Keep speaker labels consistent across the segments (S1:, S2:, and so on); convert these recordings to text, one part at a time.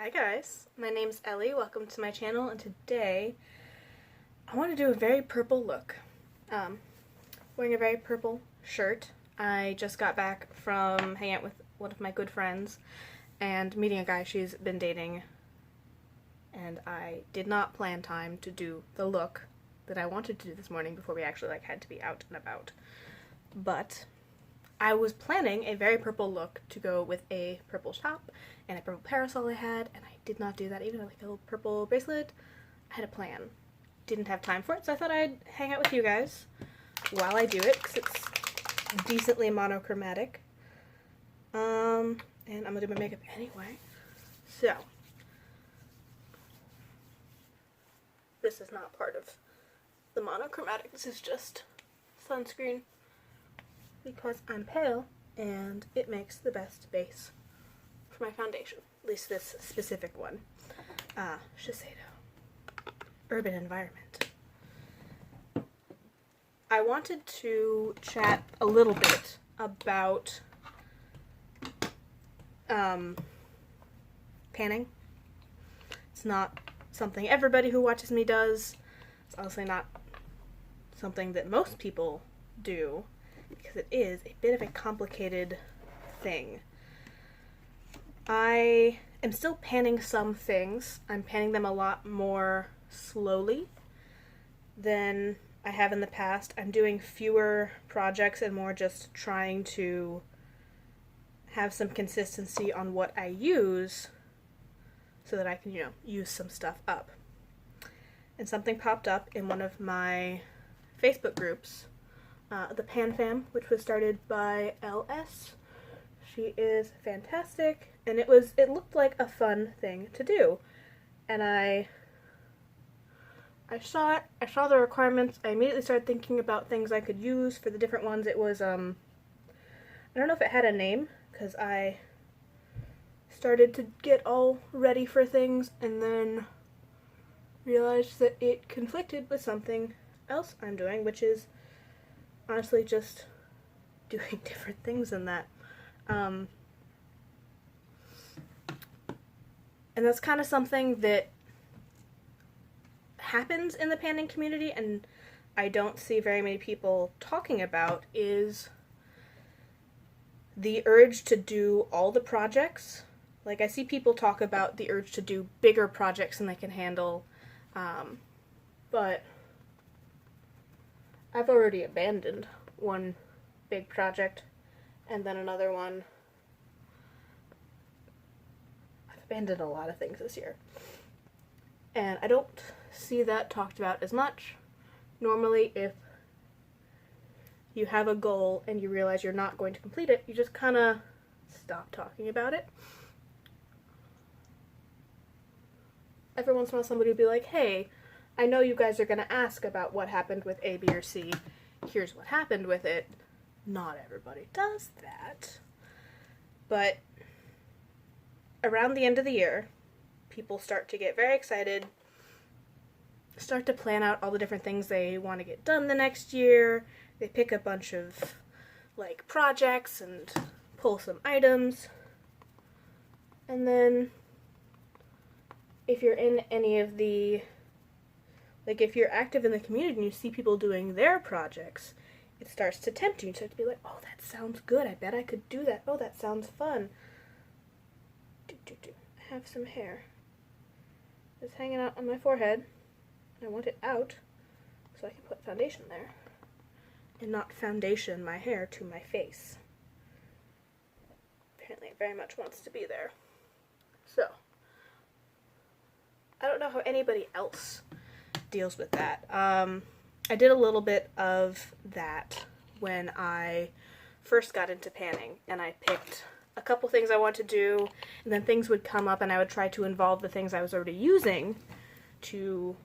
S1: Hi guys, my name's Ellie, welcome to my channel, and today I want to do a very purple look. Wearing a very purple shirt. I just got back from hanging out with one of my good friends and meeting a guy she's been dating, and I did not plan time to do the look that I wanted to do this morning before we actually had to be out and about. But I was planning a very purple look to go with a purple top and a purple parasol I had, and I did not do that. Even like a little purple bracelet. I had a plan. Didn't have time for it, so I thought I'd hang out with you guys while I do it, because it's decently monochromatic. And I'm gonna do my makeup anyway. So, this is not part of the monochromatic. This is just sunscreen, because I'm pale and it makes the best base for my foundation. At least this specific one. Shiseido. Urban Environment. I wanted to chat a little bit about panning. It's not something everybody who watches me does. It's honestly not something that most people do, because it is a bit of a complicated thing. I am still panning some things. I'm panning them a lot more slowly than I have in the past. I'm doing fewer projects and more just trying to have some consistency on what I use so that I can, use some stuff up. And something popped up in one of my Facebook groups, the Pan Fam, which was started by LS. She is fantastic, and it looked like a fun thing to do. And I saw it, I saw the requirements, I immediately started thinking about things I could use for the different ones. It was, I don't know if it had a name, because I started to get all ready for things, and then realized that it conflicted with something else I'm doing, which is honestly just doing different things than that. And that's kind of something that happens in the panning community, and I don't see very many people talking about, is the urge to do all the projects. Like, I see people talk about the urge to do bigger projects than they can handle, but I've already abandoned one big project, and then another one. I've abandoned a lot of things this year, and I don't see that talked about as much. Normally, if you have a goal and you realize you're not going to complete it, you just kind of stop talking about it. Every once in a while somebody will be like, hey, I know you guys are going to ask about what happened with A, B, or C. Here's what happened with it. Not everybody does that. But around the end of the year, people start to get very excited, start to plan out all the different things they want to get done the next year. They pick a bunch of, projects and pull some items. And then, if you're in any of the, if you're active in the community and you see people doing their projects, it starts to tempt you. You start to be like, oh, that sounds good. I bet I could do that. Oh, that sounds fun. I have some hair. It's hanging out on my forehead. I want it out so I can put foundation there and not foundation my hair to my face. Apparently it very much wants to be there. So, I don't know how anybody else deals with that. I did a little bit of that when I first got into panning, and I picked a couple things I wanted to do, and then things would come up and I would try to involve the things I was already using to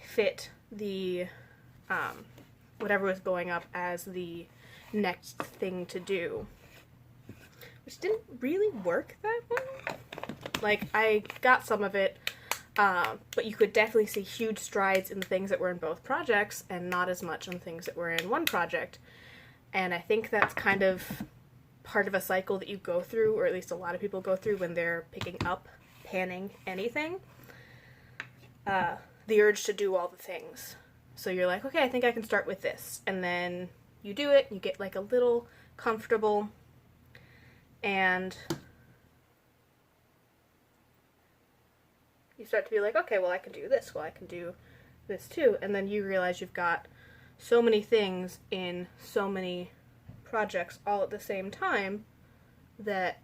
S1: fit the whatever was going up as the next thing to do, which didn't really work that well. I got some of it, but you could definitely see huge strides in the things that were in both projects and not as much on things that were in one project. And I think that's kind of part of a cycle that you go through, or at least a lot of people go through when they're picking up panning anything, the urge to do all the things. So you're like, okay, I think I can start with this. And then you do it, you get like a little comfortable, and you start to be like, okay, well, I can do this, well, I can do this too. And then you realize you've got so many things in so many projects all at the same time that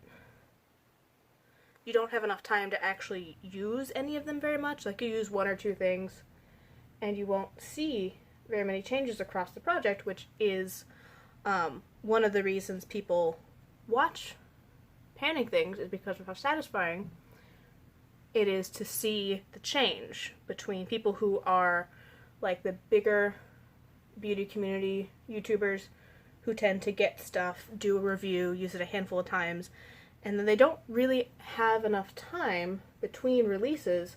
S1: you don't have enough time to actually use any of them very much. Like, you use one or two things and you won't see very many changes across the project, which is one of the reasons people watch panning things, is because of how satisfying it is to see the change between people who are like the bigger beauty community YouTubers who tend to get stuff, do a review, use it a handful of times, and then they don't really have enough time between releases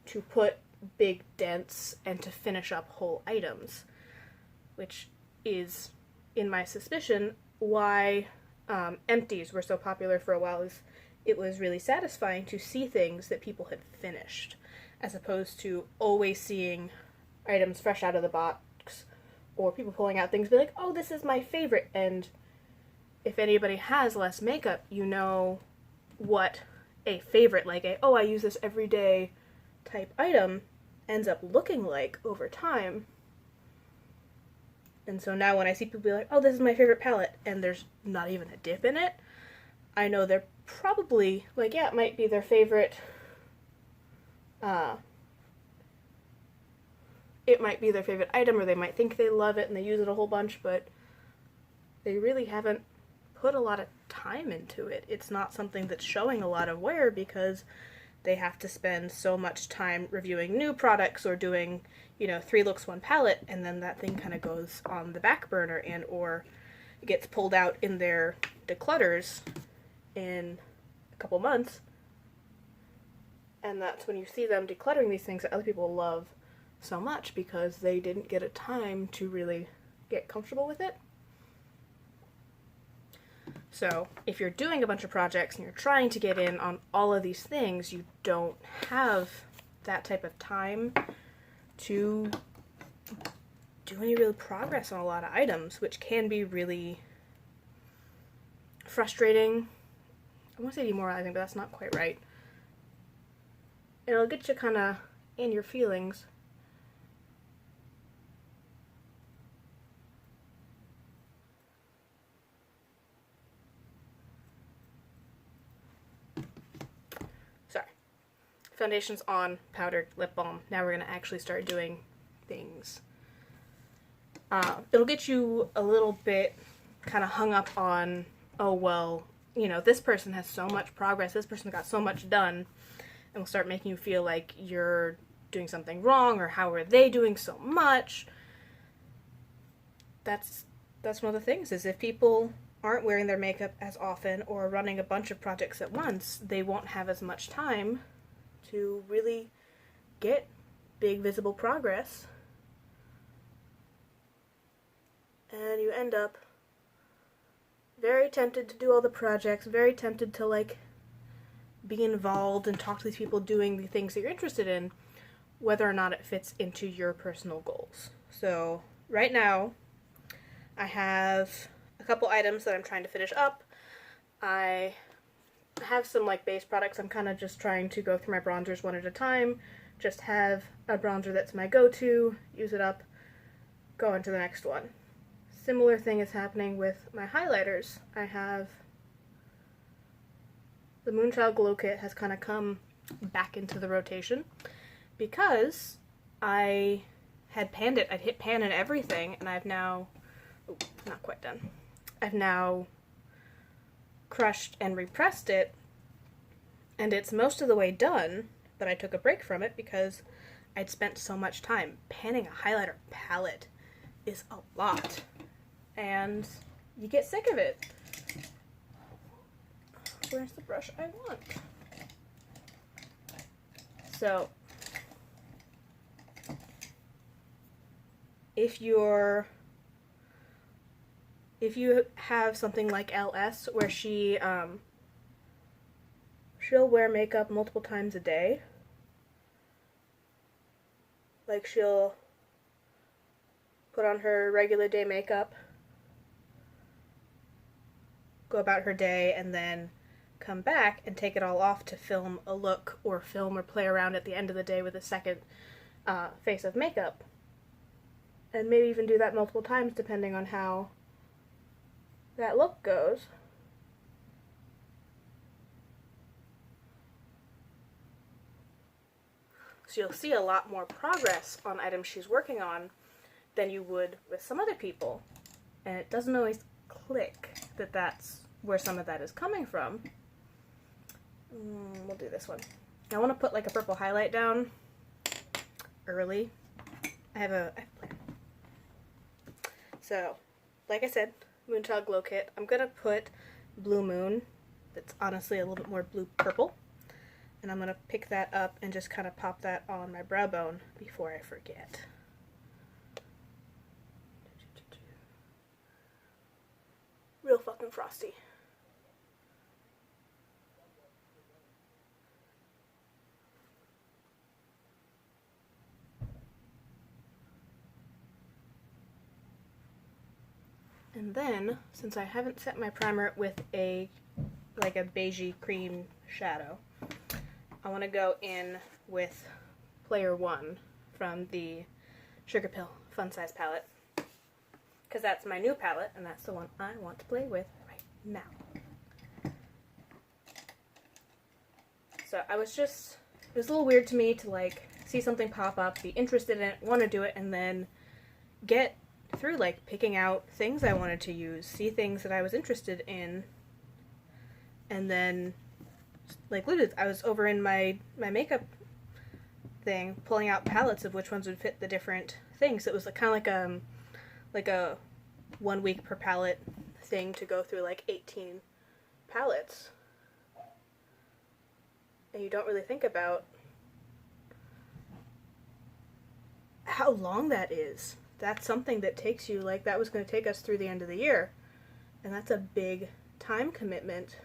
S1: to put big dents and to finish up whole items, which is, in my suspicion, why empties were so popular for a while. Is it was really satisfying to see things that people had finished, as opposed to always seeing items fresh out of the box, or people pulling out things, be like, oh, this is my favorite. And if anybody has less makeup, you know what a favorite, like a, oh, I use this every day type item, ends up looking like over time. And so now when I see people be like, oh, this is my favorite palette, and there's not even a dip in it, I know they're probably, like, yeah, it might be their favorite, it might be their favorite item, or they might think they love it and they use it a whole bunch, but they really haven't put a lot of time into it. It's not something that's showing a lot of wear because they have to spend so much time reviewing new products or doing, 3 looks, 1 palette, and then that thing kind of goes on the back burner and or gets pulled out in their declutters in a couple months. And that's when you see them decluttering these things that other people love so much, because they didn't get a time to really get comfortable with it. So if you're doing a bunch of projects and you're trying to get in on all of these things, you don't have that type of time to do any real progress on a lot of items, which can be really frustrating. I want to say demoralizing, but that's not quite right. It'll get you kind of in your feelings. Foundation's on, powdered, lip balm. Now we're going to actually start doing things. It'll get you a little bit kind of hung up on, oh, well, this person has so much progress, this person got so much done, and will start making you feel like you're doing something wrong, or how are they doing so much? That's one of the things, is if people aren't wearing their makeup as often or running a bunch of projects at once, they won't have as much time to really get big visible progress, and you end up very tempted to do all the projects, very tempted to like be involved and talk to these people doing the things that you're interested in, whether or not it fits into your personal goals. So right now I have a couple items that I'm trying to finish up. I have some like base products. I'm kind of just trying to go through my bronzers one at a time, just have a bronzer that's my go-to, use it up, go on to the next one. Similar thing is happening with my highlighters. I have the Moonchild Glow Kit has kind of come back into the rotation because I had panned it. I'd hit pan and everything, and I've now, not quite done, I've now crushed and repressed it, and it's most of the way done, but I took a break from it because I'd spent so much time. Panning a highlighter palette is a lot, and you get sick of it. Where's the brush I want? So if you have something like LS where she she'll wear makeup multiple times a day. Like, she'll put on her regular day makeup, go about her day, and then come back and take it all off to film a look or film or play around at the end of the day with a second face of makeup. And maybe even do that multiple times depending on how that look goes. So you'll see a lot more progress on items she's working on than you would with some other people. And it doesn't always click that that's where some of that is coming from. We'll do this one. I want to put like a purple highlight down early. I have a plan. So, like I said, Moonchild Glow Kit. I'm going to put Blue Moon, that's honestly a little bit more blue-purple. And I'm going to pick that up and just kind of pop that on my brow bone before I forget. Real fucking frosty. And then, since I haven't set my primer with a beigey cream shadow, I want to go in with Player 1 from the Sugar Pill Fun Size palette, because that's my new palette, and that's the one I want to play with right now. So it was a little weird to me to like see something pop up, be interested in it, want to do it, and then get through like picking out things I wanted to use, see things that I was interested in, and then like literally I was over in my makeup thing pulling out palettes of which ones would fit the different things. It was kind of like a 1 week per palette thing to go through like 18 palettes, and you don't really think about how long that is. That's something that takes you, like, that was going to take us through the end of the year. And that's a big time commitment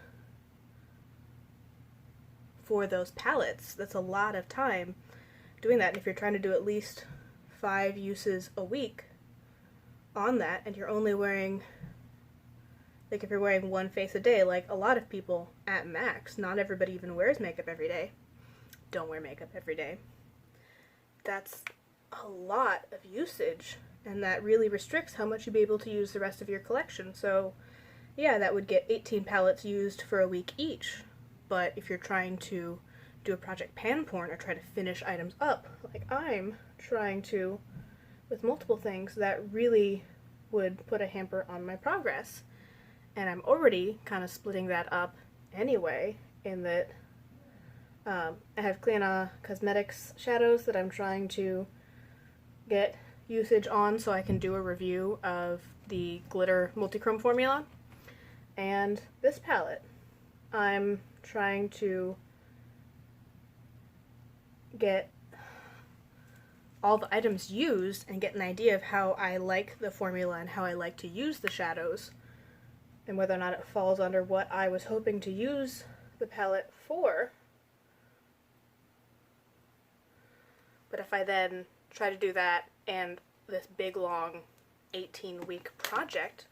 S1: for those palettes. That's a lot of time doing that. And if you're trying to do at least 5 uses a week on that, and you're only wearing, like, if you're wearing one face a day, like a lot of people at max, not everybody even wears makeup every day. Don't wear makeup every day. That's a lot of usage, and that really restricts how much you'll be able to use the rest of your collection. So yeah, that would get 18 palettes used for a week each, but if you're trying to do a project pan porn or try to finish items up like I'm trying to with multiple things, that really would put a hamper on my progress. And I'm already kind of splitting that up anyway, in that I have Cliona Cosmetics shadows that I'm trying to get usage on so I can do a review of the glitter multichrome formula. And this palette, I'm trying to get all the items used and get an idea of how I like the formula and how I like to use the shadows, and whether or not it falls under what I was hoping to use the palette for. But if I then try to do that and this big long 18-week project,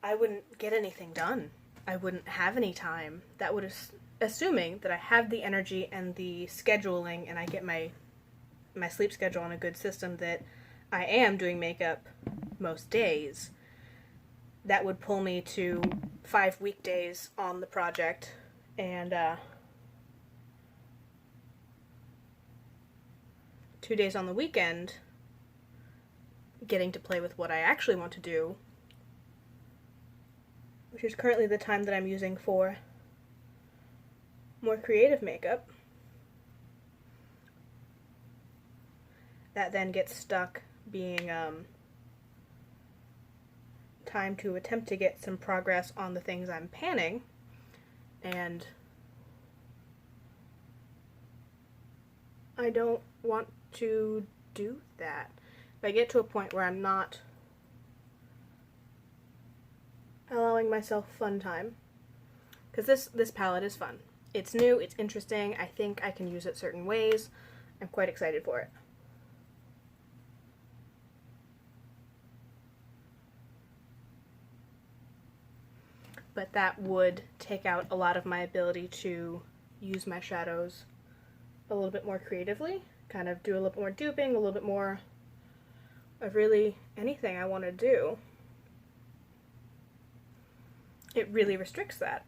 S1: I wouldn't get anything done. I wouldn't have any time. That would, assuming that I have the energy and the scheduling and I get my sleep schedule on a good system, that I am doing makeup most days, that would pull me to 5 weekdays on the project, and 2 days on the weekend getting to play with what I actually want to do, which is currently the time that I'm using for more creative makeup. That then gets stuck being time to attempt to get some progress on the things I'm panning, and I don't want to do that. If I get to a point where I'm not allowing myself fun time, because this palette is fun. It's new, it's interesting, I think I can use it certain ways. I'm quite excited for it. But that would take out a lot of my ability to use my shadows a little bit more creatively, kind of do a little bit more duping, a little bit more of really anything I want to do. It really restricts that.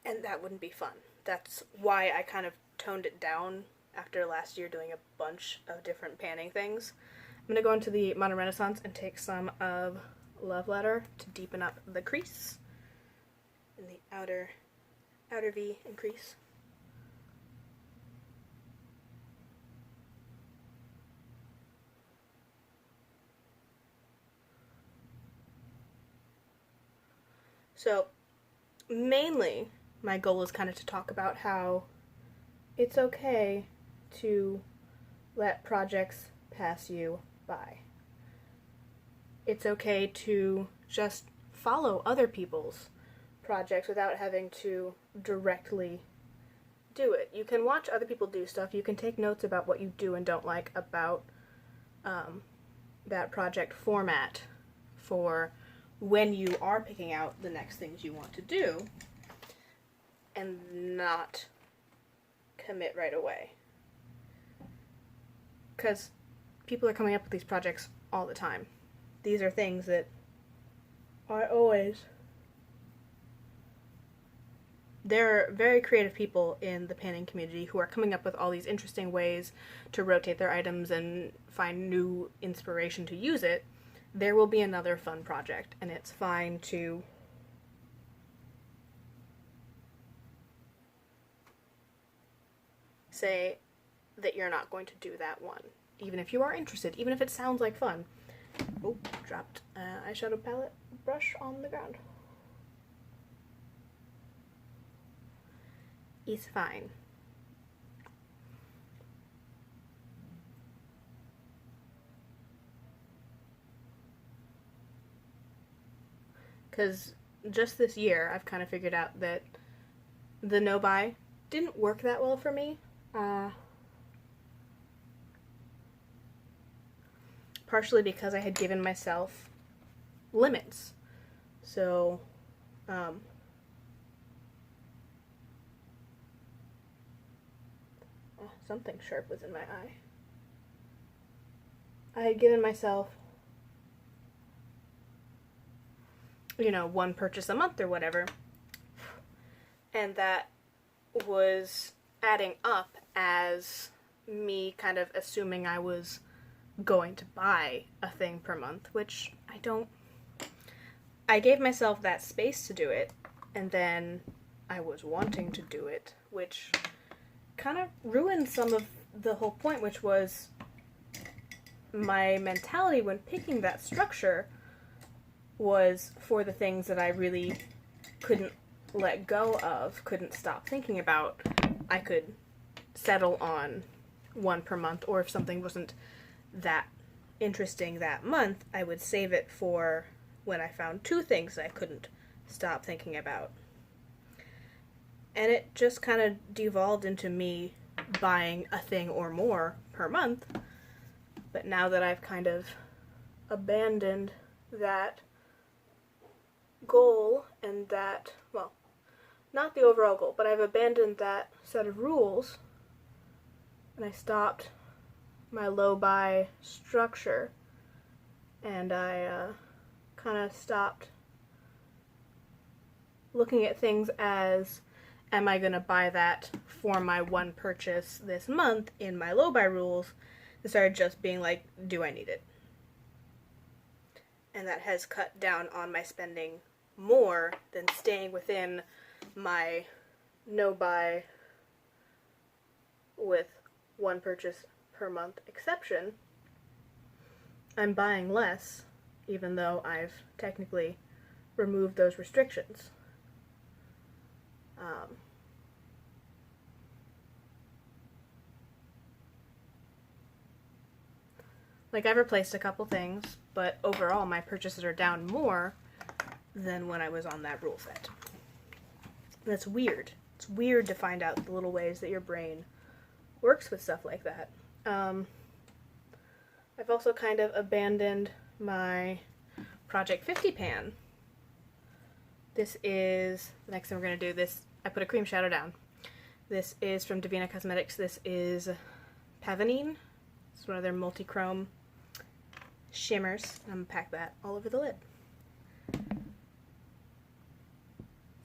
S1: And that wouldn't be fun. That's why I kind of toned it down after last year doing a bunch of different panning things. I'm going to go into the Modern Renaissance and take some of Love Letter to deepen up the crease in the outer V and crease. So mainly my goal is kind of to talk about how it's okay to let projects pass you by. It's okay to just follow other people's projects without having to directly do it. You can watch other people do stuff. You can take notes about what you do and don't like about that project format for when you are picking out the next things you want to do, and not commit right away. Because people are coming up with these projects all the time. These are things that are always... There are very creative people in the panning community who are coming up with all these interesting ways to rotate their items and find new inspiration to use it. There will be another fun project, and it's fine to say that you're not going to do that one, even if you are interested, even if it sounds like fun. Oh, dropped eyeshadow palette brush on the ground. It's fine. Because just this year, I've kind of figured out that the no-buy didn't work that well for me. Partially because I had given myself limits. So, something sharp was in my eye. I had given myself, one purchase a month or whatever. And that was adding up as me kind of assuming I was going to buy a thing per month, which I gave myself that space to do it, and then I was wanting to do it, which kind of ruined some of the whole point, which was my mentality when picking that structure was for the things that I really couldn't let go of, couldn't stop thinking about. I could settle on one per month, or if something wasn't that interesting that month, I would save it for when I found two things that I couldn't stop thinking about. And it just kind of devolved into me buying a thing or more per month. But now that I've kind of abandoned that goal and that, well, not the overall goal, but I've abandoned that set of rules, and I stopped my low buy structure, and I kind of stopped looking at things as, am I going to buy that for my one purchase this month in my low buy rules? It started just being like, do I need it? And that has cut down on my spending more than staying within my no buy with one purchase per month exception. I'm buying less, even though I've technically removed those restrictions. I've replaced a couple things, but overall my purchases are down more than when I was on that rule set. And that's weird. It's weird to find out the little ways that your brain works with stuff like that. I've also kind of abandoned my Project 50 pan. This is, the next thing we're going to do, this, I put a cream shadow down. This is from Divina Cosmetics. This is Pavonine. It's one of their multi-chrome shimmers. I'm going to pack that all over the lid.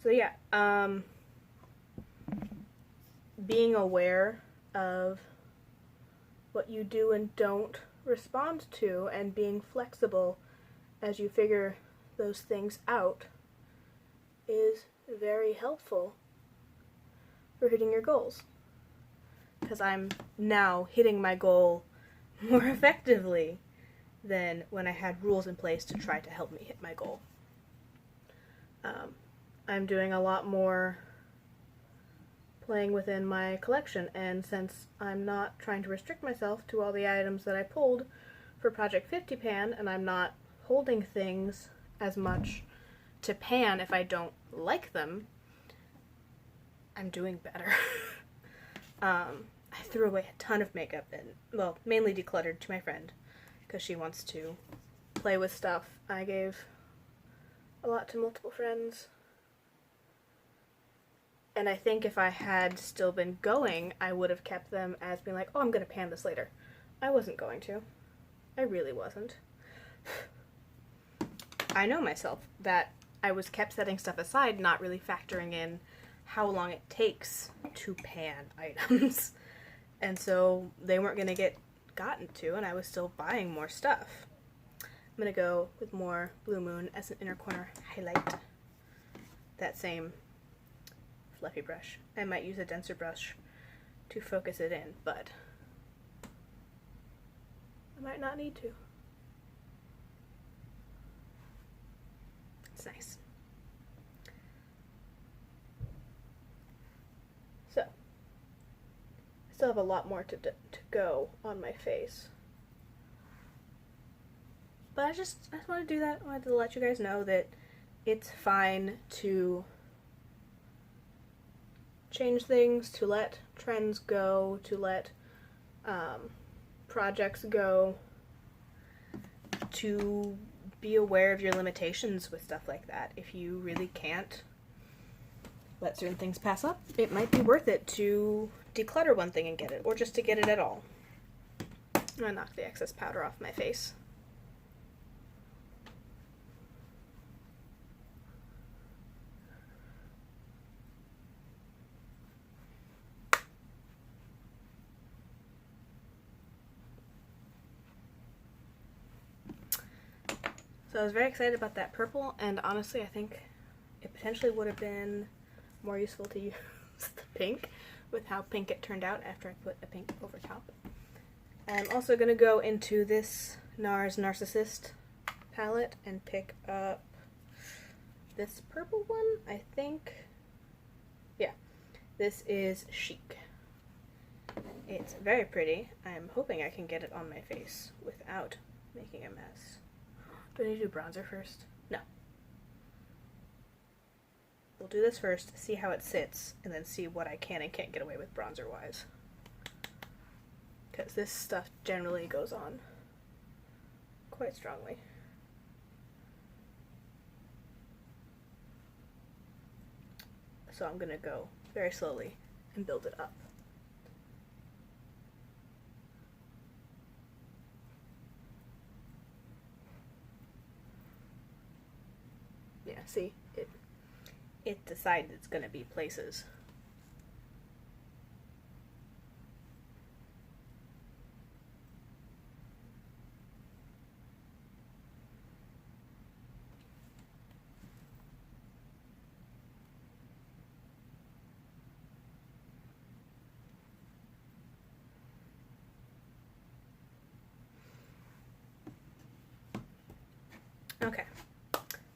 S1: So yeah, being aware of what you do and don't respond to, and being flexible as you figure those things out, is very helpful for hitting your goals. Because I'm now hitting my goal more effectively than when I had rules in place to try to help me hit my goal. I'm doing a lot more playing within my collection, and since I'm not trying to restrict myself to all the items that I pulled for Project 50 pan, and I'm not holding things as much to pan if I don't like them, I'm doing better. I threw away a ton of makeup, and, well, mainly decluttered to my friend because she wants to play with stuff. I gave a lot to multiple friends. And I think if I had still been going, I would have kept them as being like, oh, I'm going to pan this later. I wasn't going to. I really wasn't. I know myself that I was kept setting stuff aside, not really factoring in how long it takes to pan items. And so they weren't going to get gotten to, and I was still buying more stuff. I'm going to go with more Blue Moon as an inner corner highlight. That same fluffy brush. I might use a denser brush to focus it in, but I might not need to. It's nice. So, I still have a lot more to go on my face. But I just want to do that. I wanted to let you guys know that it's fine to change things, to let trends go, to let projects go, to be aware of your limitations with stuff like that. If you really can't let certain things pass up, it might be worth it to declutter one thing and get it, or just to get it at all. I'm gonna knock the excess powder off my face. So I was very excited about that purple, and honestly I think it potentially would have been more useful to use the pink with how pink it turned out after I put a pink over top. I'm also going to go into this NARS Narcissist palette and pick up this purple one, I think. Yeah, this is Chic. It's very pretty. I'm hoping I can get it on my face without making a mess. Do I need to do bronzer first? No. We'll do this first, see how it sits, and then see what I can and can't get away with bronzer-wise. Because this stuff generally goes on quite strongly. So I'm going to go very slowly and build it up. Yeah, see, it decides it's going to be places. Okay.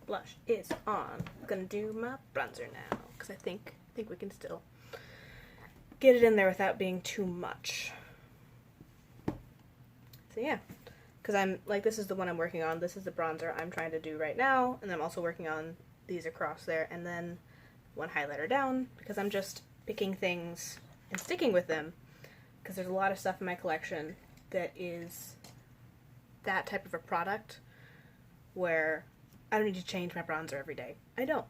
S1: Blush is on. I'm gonna do my bronzer now because I think we can still get it in there without being too much. So yeah, because I'm like, this is the one I'm working on. This is the bronzer I'm trying to do right now, and I'm also working on these across there. And then one highlighter down, because I'm just picking things and sticking with them, because there's a lot of stuff in my collection that is that type of a product where I don't need to change my bronzer every day. I don't.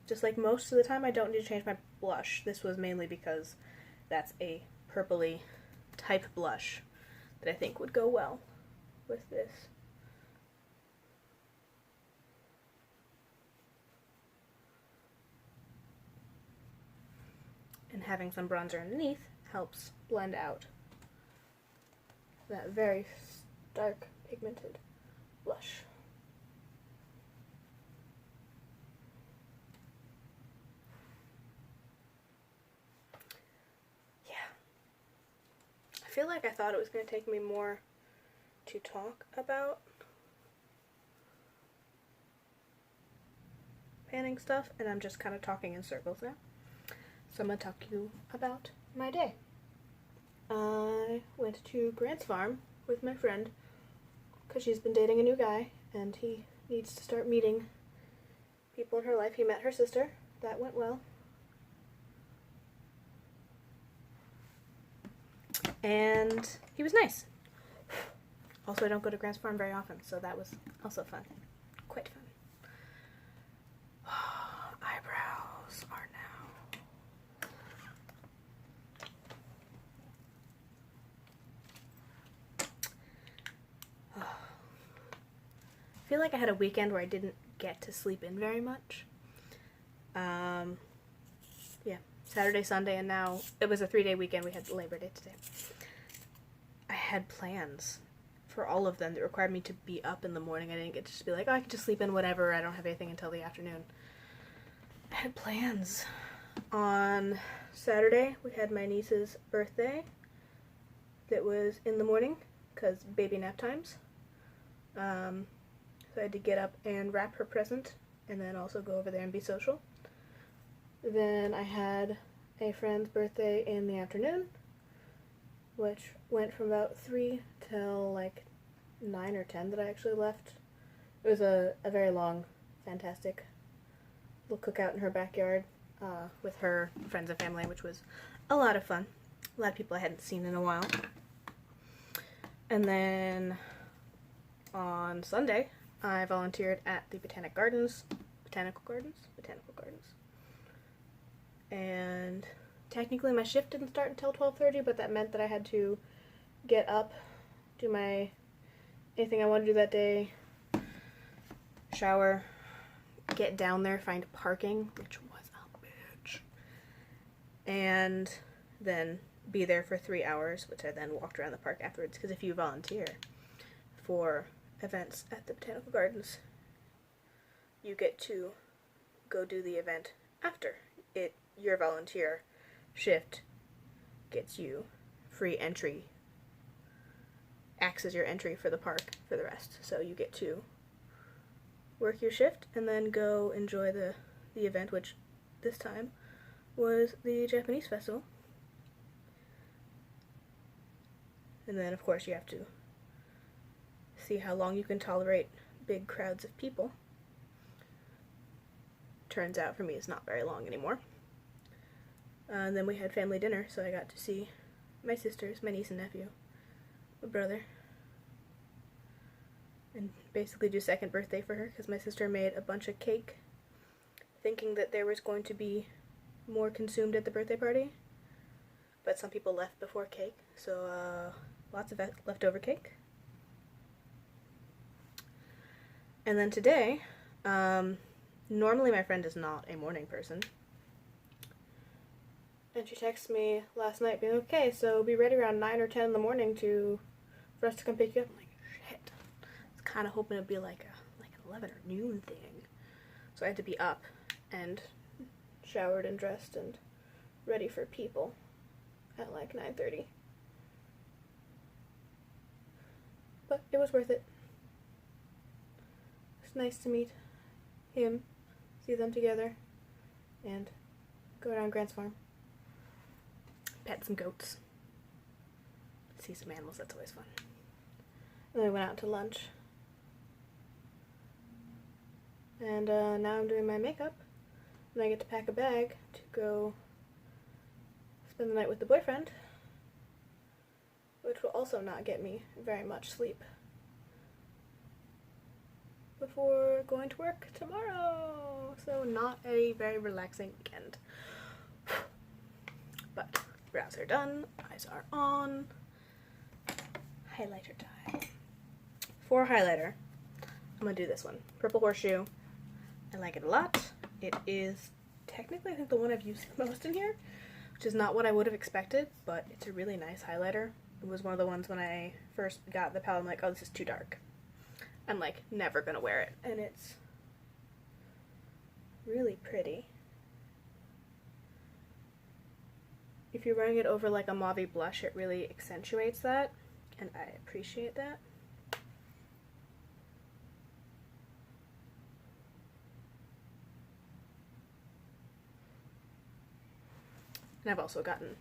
S1: Just like most of the time I don't need to change my blush. This was mainly because that's a purpley type blush that I think would go well with this. And having some bronzer underneath helps blend out that very dark pigmented blush. Yeah. I feel like I thought it was going to take me more to talk about panning stuff, and I'm just kind of talking in circles now. So I'm going to talk to you about my day. I went to Grant's farm with my friend because she's been dating a new guy and he needs to start meeting people in her life. He met her sister. That went well. And he was nice. Also, I don't go to Grant's farm very often, so that was also fun. Quite fun. Eyebrows are now. I feel like I had a weekend where I didn't get to sleep in very much. Yeah, Saturday, Sunday, and now it was a 3-day weekend. We had Labor Day today. I had plans for all of them that required me to be up in the morning. I didn't get to just be like, oh, I can just sleep in whatever. I don't have anything until the afternoon. I had plans. On Saturday, we had my niece's birthday that was in the morning because baby nap times. So I had to get up and wrap her present and then also go over there and be social. Then I had a friend's birthday in the afternoon, which went from about 3 till like 9 or 10 that I actually left. It was a very long, fantastic little cookout in her backyard with her friends and family, which was a lot of fun. A lot of people I hadn't seen in a while. And then on Sunday, I volunteered at the Botanical Gardens. And technically my shift didn't start until 12:30, but that meant that I had to get up, do anything I wanted to do that day, shower, get down there, find parking, which was a bitch, and then be there for 3 hours, which I then walked around the park afterwards, because if you volunteer for events at the Botanical Gardens, you get to go do the event after it. Your volunteer shift gets you free entry, acts as your entry for the park for the rest. So you get to work your shift and then go enjoy the event, which this time was the Japanese festival. And then of course you have to see how long you can tolerate big crowds of people. Turns out for me it's not very long anymore. And then we had family dinner, so I got to see my sisters, my niece and nephew, my brother, and basically do second birthday for her, because my sister made a bunch of cake, thinking that there was going to be more consumed at the birthday party, but some people left before cake, so lots of leftover cake. And then today, normally my friend is not a morning person, and she texted me last night being, okay, so be ready around 9 or 10 in the morning for us to come pick you up. I'm like, shit. I was kind of hoping it'd be like an 11 or noon thing. So I had to be up and showered and dressed and ready for people at like 9:30. But it was worth it. It's nice to meet him, see them together, and go around Grant's farm. Pet some goats. See some animals, that's always fun. And then we went out to lunch. And now I'm doing my makeup. And I get to pack a bag to go spend the night with the boyfriend, which will also not get me very much sleep before going to work tomorrow. So not a very relaxing weekend. But brows are done, eyes are on. Highlighter time. For highlighter, I'm gonna do this one. Purple Horseshoe. I like it a lot. It is technically, I think, the one I've used the most in here, which is not what I would have expected, but it's a really nice highlighter. It was one of the ones when I first got the palette, I'm like, oh, this is too dark. I'm like, never gonna wear it. And it's really pretty. If you're wearing it over like a mauve blush, it really accentuates that, and I appreciate that. And I've also gotten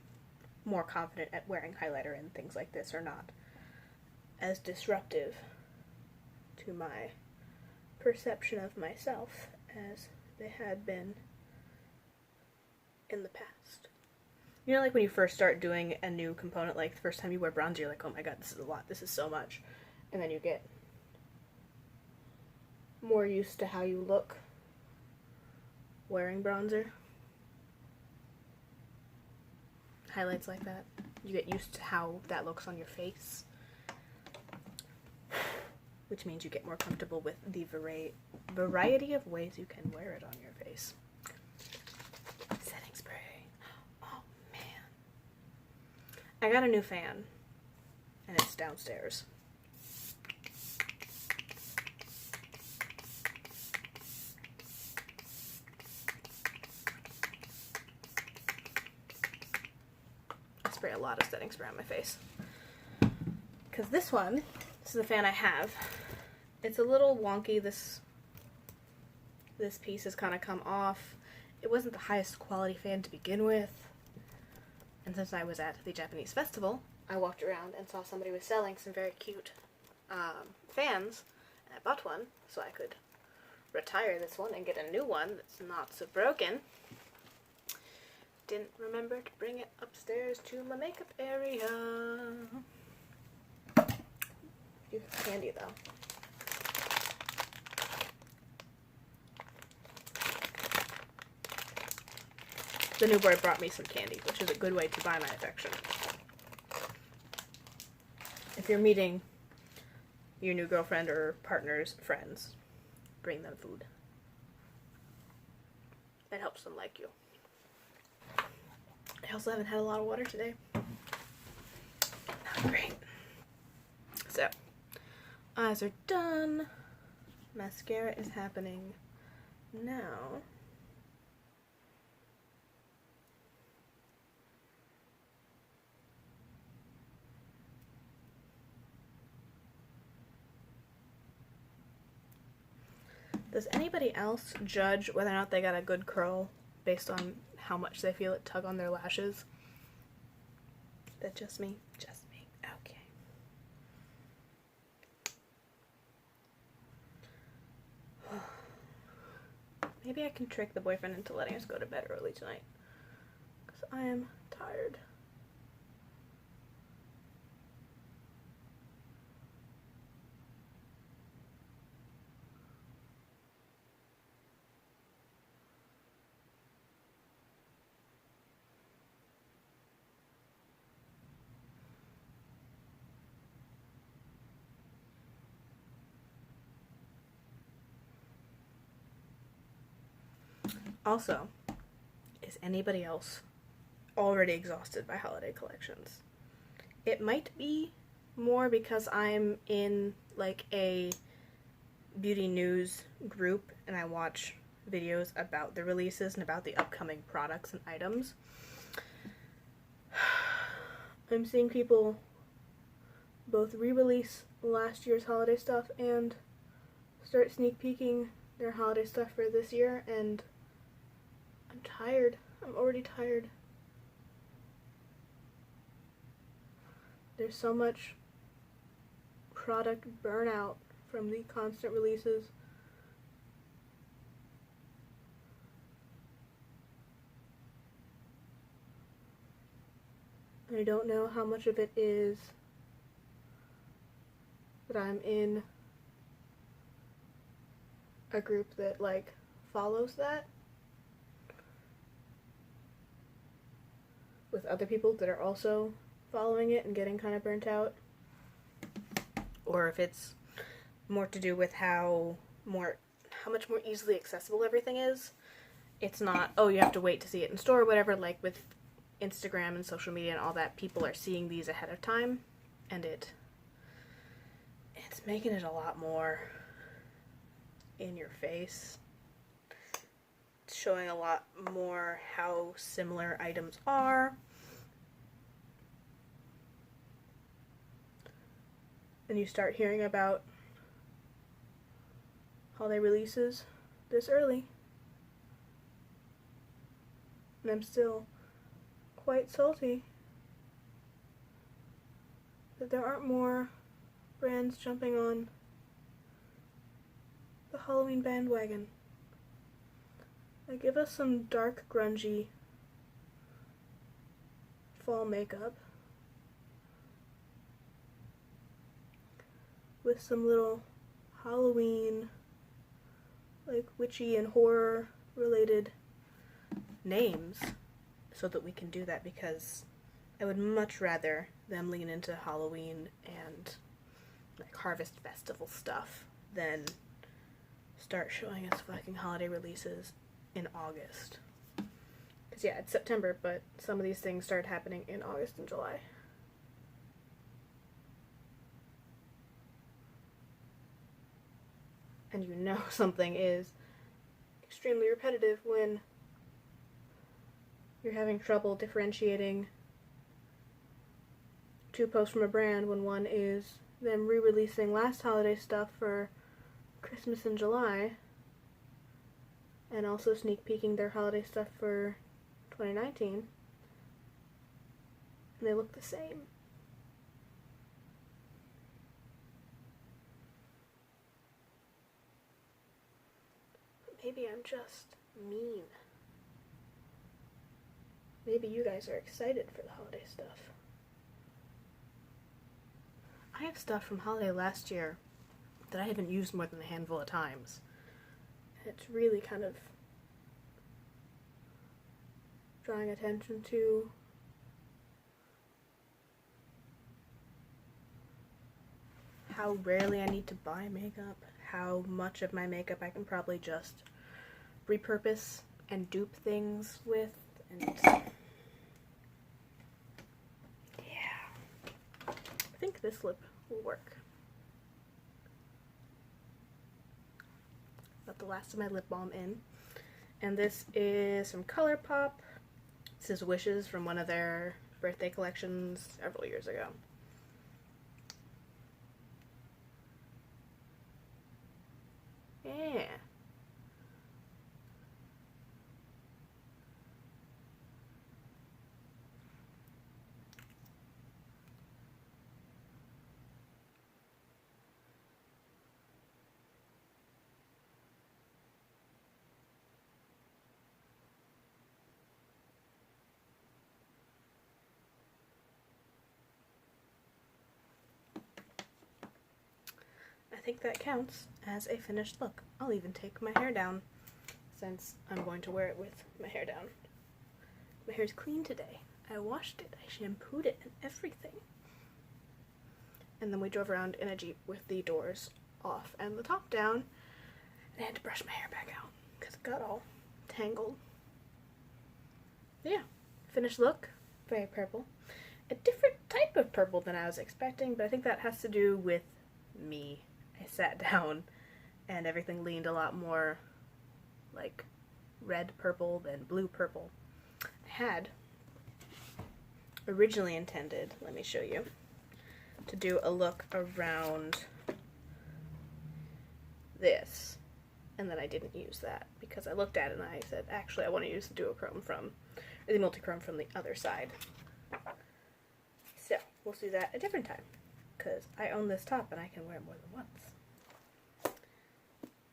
S1: more confident at wearing highlighter and things like this are not as disruptive to my perception of myself as they had been in the past. You know, like when you first start doing a new component, like the first time you wear bronzer, you're like, oh my god, this is a lot, this is so much. And then you get more used to how you look wearing bronzer. Highlights like that. You get used to how that looks on your face, which means you get more comfortable with the variety of ways you can wear it on your face. Setting spray. Oh man. I got a new fan, and it's downstairs. Spray a lot of setting spray on my face. Because this is the fan I have. It's a little wonky. This piece has kind of come off. It wasn't the highest quality fan to begin with. And since I was at the Japanese festival, I walked around and saw somebody was selling some very cute fans. And I bought one so I could retire this one and get a new one that's not so broken. Didn't remember to bring it upstairs to my makeup area. You have candy though. The new boy brought me some candy, which is a good way to buy my affection. If you're meeting your new girlfriend or partner's friends, bring them food. It helps them like you. I also haven't had a lot of water today. Not great. So, eyes are done. Mascara is happening now. Does anybody else judge whether or not they got a good curl based on how much they feel it tug on their lashes? Is that just me? Just me. Okay. Maybe I can trick the boyfriend into letting us go to bed early tonight, because I am tired. Also, is anybody else already exhausted by holiday collections? It might be more because I'm in like a beauty news group and I watch videos about the releases and about the upcoming products and items. I'm seeing people both re-release last year's holiday stuff and start sneak peeking their holiday stuff for this year, and I'm tired. I'm already tired. There's so much product burnout from the constant releases. I don't know how much of it is that I'm in a group that like follows that with other people that are also following it and getting kind of burnt out, or if it's more to do with how much more easily accessible everything is. It's not, oh, you have to wait to see it in store or whatever. Like with Instagram and social media and all that, people are seeing these ahead of time, and it's making it a lot more in your face. It's showing a lot more how similar items are. And you start hearing about holiday releases this early. And I'm still quite salty that there aren't more brands jumping on the Halloween bandwagon. Like, give us some dark, grungy fall makeup with some little Halloween, like, witchy and horror related names so that we can do that, because I would much rather them lean into Halloween and like Harvest Festival stuff than start showing us fucking holiday releases in August. Because yeah, it's September, but some of these things start happening in August and July. And you know something is extremely repetitive when you're having trouble differentiating two posts from a brand when one is them re-releasing last holiday stuff for Christmas in July and also sneak peeking their holiday stuff for 2019, and they look the same. But maybe I'm just mean. Maybe you guys are excited for the holiday stuff. I have stuff from holiday last year that I haven't used more than a handful of times. And it's really kind of drawing attention to how rarely I need to buy makeup, how much of my makeup I can probably just repurpose and dupe things with, and yeah. I think this lip will work. Got the last of my lip balm in, and this is from ColourPop. This is Wishes from one of their birthday collections several years ago. Yeah. I think that counts as a finished look. I'll even take my hair down since I'm going to wear it with my hair down. My hair's clean today. I washed it, I shampooed it and everything. And then we drove around in a Jeep with the doors off and the top down, and I had to brush my hair back out because it got all tangled. Yeah, finished look, very purple. A different type of purple than I was expecting, but I think that has to do with me. I sat down and everything leaned a lot more like red purple than blue purple. I had originally intended, let me show you, to do a look around this, and then I didn't use that because I looked at it and I said, actually I want to use the duochrome from, or the multichrome from the other side. So we'll do that a different time because I own this top and I can wear it more than once.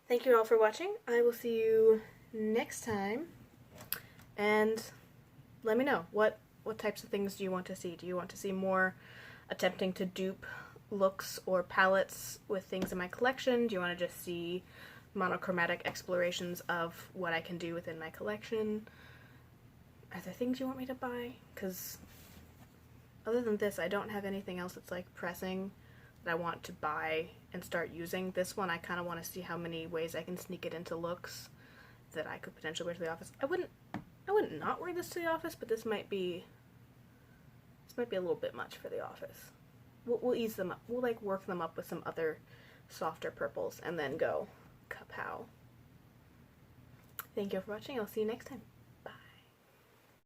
S1: Thank you all for watching. I will see you next time, and let me know what What types of things do you want to see? Do you want to see more attempting to dupe looks or palettes with things in my collection? Do you want to just see monochromatic explorations of what I can do within my collection? Are there things you want me to buy? Because other than this, I don't have anything else that's like pressing that I want to buy and start using. This one, I kind of want to see how many ways I can sneak it into looks that I could potentially wear to the office. I wouldn't not wear this to the office, but this might be a little bit much for the office. We'll ease them up. We'll like work them up with some other softer purples and then go kapow. Thank you for watching. I'll see you next time.